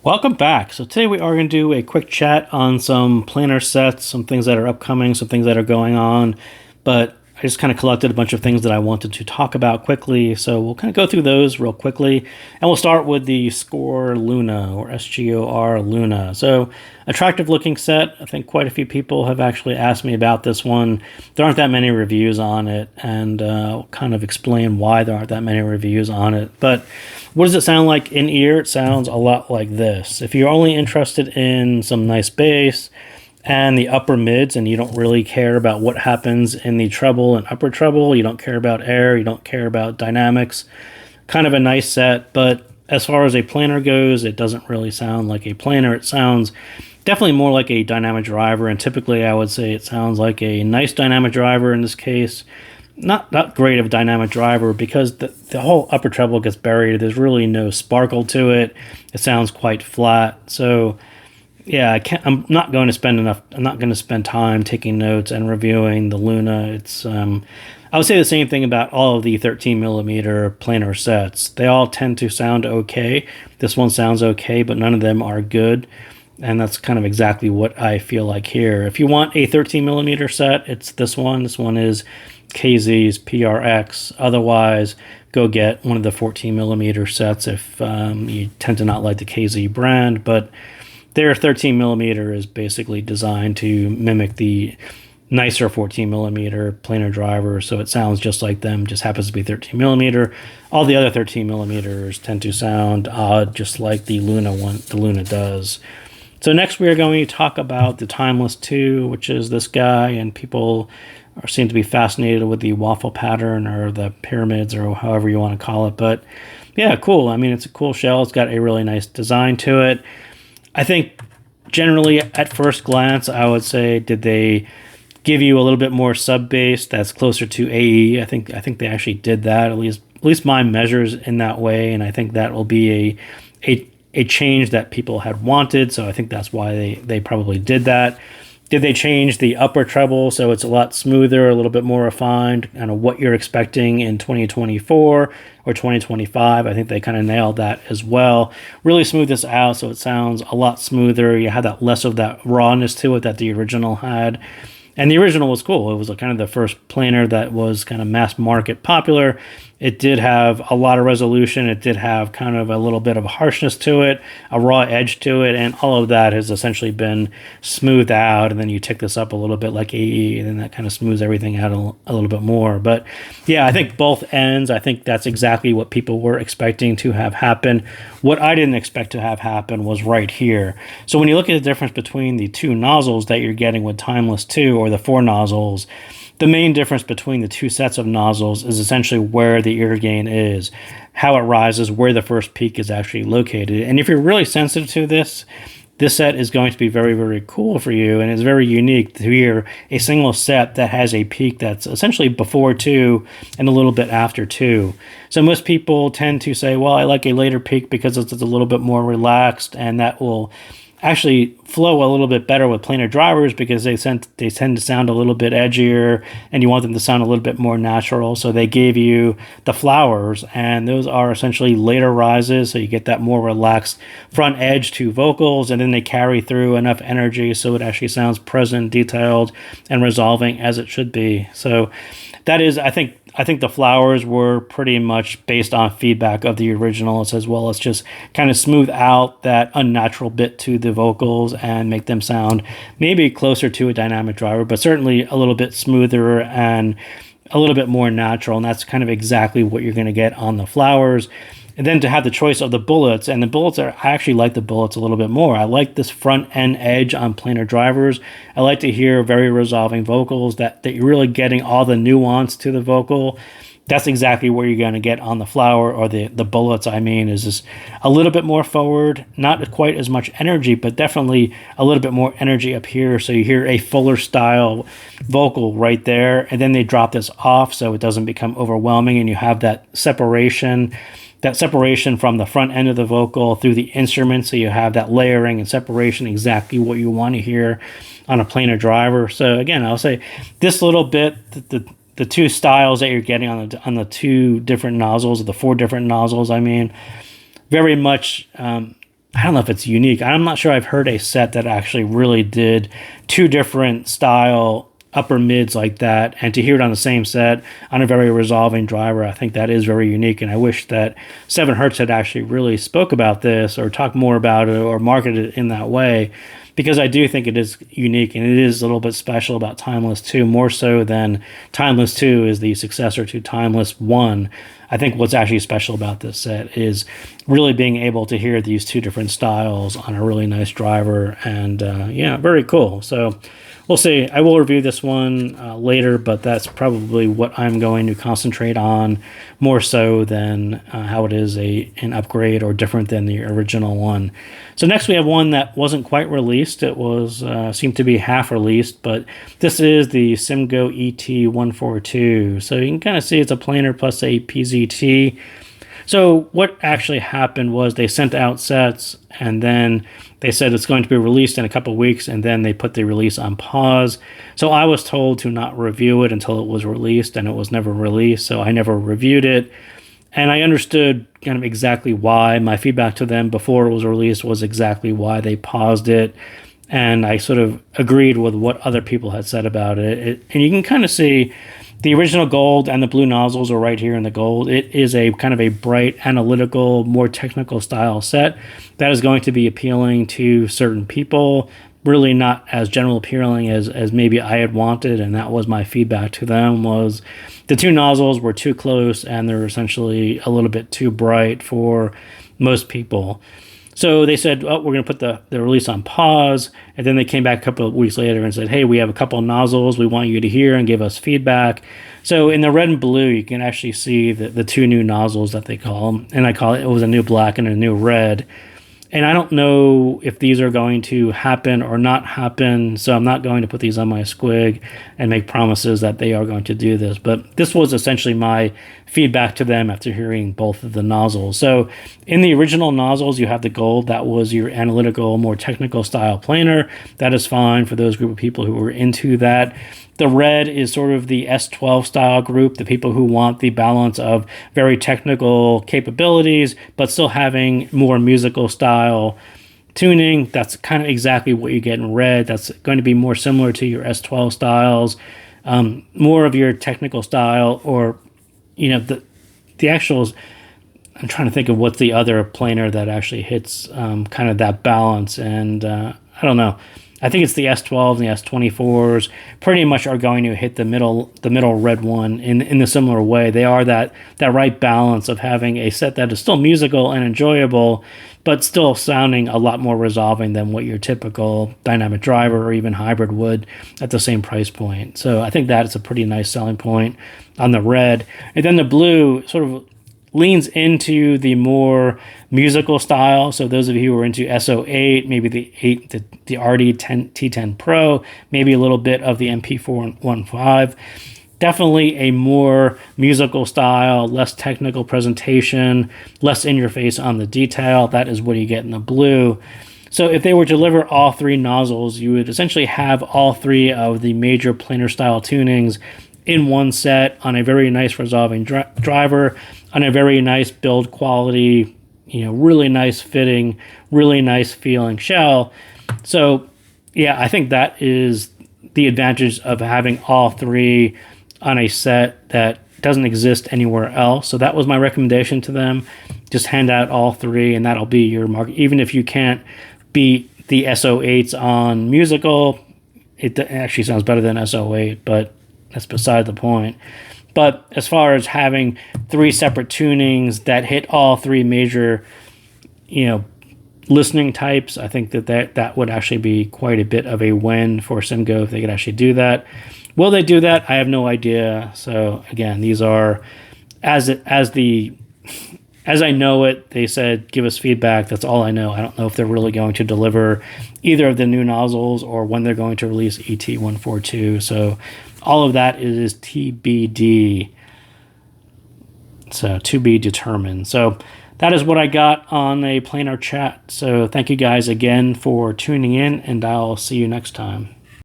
Welcome back. So today we are going to do a quick chat on some planar sets, some things that are upcoming, some things that are going on. But I just kind of collected a bunch of things that I wanted to talk about quickly. So we'll kind of go through those real quickly. And we'll start with the SGOR Luna or SGOR Luna. So attractive looking set. I think quite a few people have actually asked me about this one. There aren't that many reviews on it, and I'll kind of explain why there aren't that many reviews on it. But what does it sound like in ear? It sounds a lot like this. If you're only interested in some nice bass and the upper mids, and you don't really care about what happens in the treble and upper treble, you don't care about air, you don't care about dynamics, kind of a nice set. But as far as a planar goes, it doesn't really sound like a planar. It sounds definitely more like a dynamic driver, and typically I would say it sounds like a nice dynamic driver in this case. Not great of a dynamic driver, because the whole upper treble gets buried. There's really no sparkle to it. It sounds quite flat. So yeah, I'm not going to spend time taking notes and reviewing the Luna. I would say the same thing about all of the 13 millimeter planar sets. They all tend to sound okay. This one sounds okay, but none of them are good. And that's kind of exactly what I feel like here. If you want a 13 millimeter set, it's this one. This one is KZ's PRX. Otherwise, go get one of the 14 millimeter sets if you tend to not like the KZ brand. But their 13 millimeter is basically designed to mimic the nicer 14 millimeter planar driver, so it sounds just like them, just happens to be 13 millimeter. All the other 13 millimeters tend to sound odd, just like the Luna does. So next we are going to talk about the Timeless 2, which is this guy, and people seem to be fascinated with the waffle pattern or the pyramids or however you want to call it. But yeah, cool. I mean, it's a cool shell. It's got a really nice design to it. I think generally at first glance, I would say, did they give you a little bit more sub bass that's closer to AE? I think they actually did that. At least mine measures in that way, and I think that will be a change that people had wanted. So I think that's why they probably did that. Did they change the upper treble so it's a lot smoother, a little bit more refined, kind of what you're expecting in 2024 or 2025? I think they kind of nailed that as well. Really smooth this out so it sounds a lot smoother. You had that less of that rawness to it that the original had. And the original was cool. It was kind of the first planar that was kind of mass market popular. It did have a lot of resolution. It did have kind of a little bit of harshness to it, a raw edge to it, and all of that has essentially been smoothed out. And then you tick this up a little bit like AE, and then that kind of smooths everything out a little bit more. But yeah, I think both ends, I think that's exactly what people were expecting to have happen. What I didn't expect to have happen was right here. So when you look at the difference between the two nozzles that you're getting with Timeless 2 or the 4 nozzles, the main difference between the two sets of nozzles is essentially where the ear gain is, how it rises, where the first peak is actually located. And if you're really sensitive to this set is going to be very, very cool for you, and it's very unique to hear a single set that has a peak that's essentially before 2 and a little bit after 2. So most people tend to say, well, I like a later peak because it's a little bit more relaxed, and that will actually flow a little bit better with planar drivers because they tend to sound a little bit edgier, and you want them to sound a little bit more natural. So they gave you the flowers, and those are essentially later rises, so you get that more relaxed front edge to vocals, and then they carry through enough energy so it actually sounds present, detailed, and resolving as it should be. So that is, I think the flowers were pretty much based on feedback of the originals, as well as just kind of smooth out that unnatural bit to the vocals and make them sound maybe closer to a dynamic driver, but certainly a little bit smoother and a little bit more natural. And that's kind of exactly what you're going to get on the flowers. And then to have the choice of the bullets, and the bullets I actually like the bullets a little bit more. I like this front end edge on planar drivers. I like to hear very resolving vocals, that you're really getting all the nuance to the vocal. That's exactly where you're going to get on the flower, or the bullets, I mean, is just a little bit more forward, not quite as much energy, but definitely a little bit more energy up here. So you hear a fuller style vocal right there, and then they drop this off so it doesn't become overwhelming, and you have that separation from the front end of the vocal through the instrument. So you have that layering and separation, exactly what you want to hear on a planar driver. So again, I'll say this little bit, the two styles that you're getting on the two different nozzles, the 4 different nozzles, I mean, very much I don't know if it's unique. I'm not sure I've heard a set that actually really did two different style upper mids like that, and to hear it on the same set on a very resolving driver, I think that is very unique. And I wish that 7Hertz had actually really spoke about this or talked more about it or marketed it in that way, because I do think it is unique and it is a little bit special about Timeless 2, more so than Timeless 2 is the successor to Timeless 1. I think what's actually special about this set is really being able to hear these two different styles on a really nice driver, and yeah, very cool. So we'll see. I will review this one later, but that's probably what I'm going to concentrate on more so than how it is an upgrade or different than the original one. So next we have one that wasn't quite released. It was seemed to be half released, but this is the SGOR ET142. So you can kind of see it's a planar plus a PZT. So what actually happened was they sent out sets, and then they said it's going to be released in a couple of weeks, and then they put the release on pause. So I was told to not review it until it was released, and it was never released, so I never reviewed it. And I understood kind of exactly why. My feedback to them before it was released was exactly why they paused it, and I sort of agreed with what other people had said about it. And you can kind of see the original gold and the blue nozzles are right here in the gold. It is a kind of a bright, analytical, more technical style set that is going to be appealing to certain people, really not as general appealing as maybe I had wanted, and that was my feedback to them, was the two nozzles were too close and they're essentially a little bit too bright for most people. So they said, oh, we're going to put the release on pause. And then they came back a couple of weeks later and said, hey, we have a couple of nozzles we want you to hear and give us feedback. So in the red and blue, you can actually see the two new nozzles that they call them. And it was a new black and a new red. And I don't know if these are going to happen or not happen, so I'm not going to put these on my squig and make promises that they are going to do this. But this was essentially my feedback to them after hearing both of the nozzles. So in the original nozzles, you have the gold. That was your analytical, more technical style planar. That is fine for those group of people who were into that. The red is sort of the S12 style group, the people who want the balance of very technical capabilities, but still having more musical style tuning. That's kind of exactly what you get in red. That's going to be more similar to your S12 styles, more of your technical style, or, you know, the actual, I'm trying to think of what's the other planar that actually hits kind of that balance. And I don't know. I think it's the S12 and the S24s pretty much are going to hit the middle red one in the similar way. They are that right balance of having a set that is still musical and enjoyable, but still sounding a lot more resolving than what your typical dynamic driver or even hybrid would at the same price point. So I think that is a pretty nice selling point on the red. And then the blue sort of leans into the more musical style. So those of you who are into SO8, maybe the RD T10 Pro, maybe a little bit of the MP415, definitely a more musical style, less technical presentation, less in your face on the detail. That is what you get in the blue. So if they were to deliver all three nozzles, you would essentially have all three of the major planar style tunings in one set on a very nice resolving driver, on a very nice build quality, really nice fitting, really nice feeling shell. So yeah, I think that is the advantage of having all three on a set that doesn't exist anywhere else. So that was my recommendation to them. Just hand out all three, and that'll be your market. Even if you can't beat the SO8s on musical, it actually sounds better than SO8, but that's beside the point. But as far as having three separate tunings that hit all three major, listening types, I think that would actually be quite a bit of a win for SGOR if they could actually do that. Will they do that? I have no idea. So again, these are as I know it. They said give us feedback. That's all I know. I don't know if they're really going to deliver either of the new nozzles or when they're going to release ET142. So all of that is TBD. So to be determined. So that is what I got on a planar chat. So thank you guys again for tuning in, and I'll see you next time.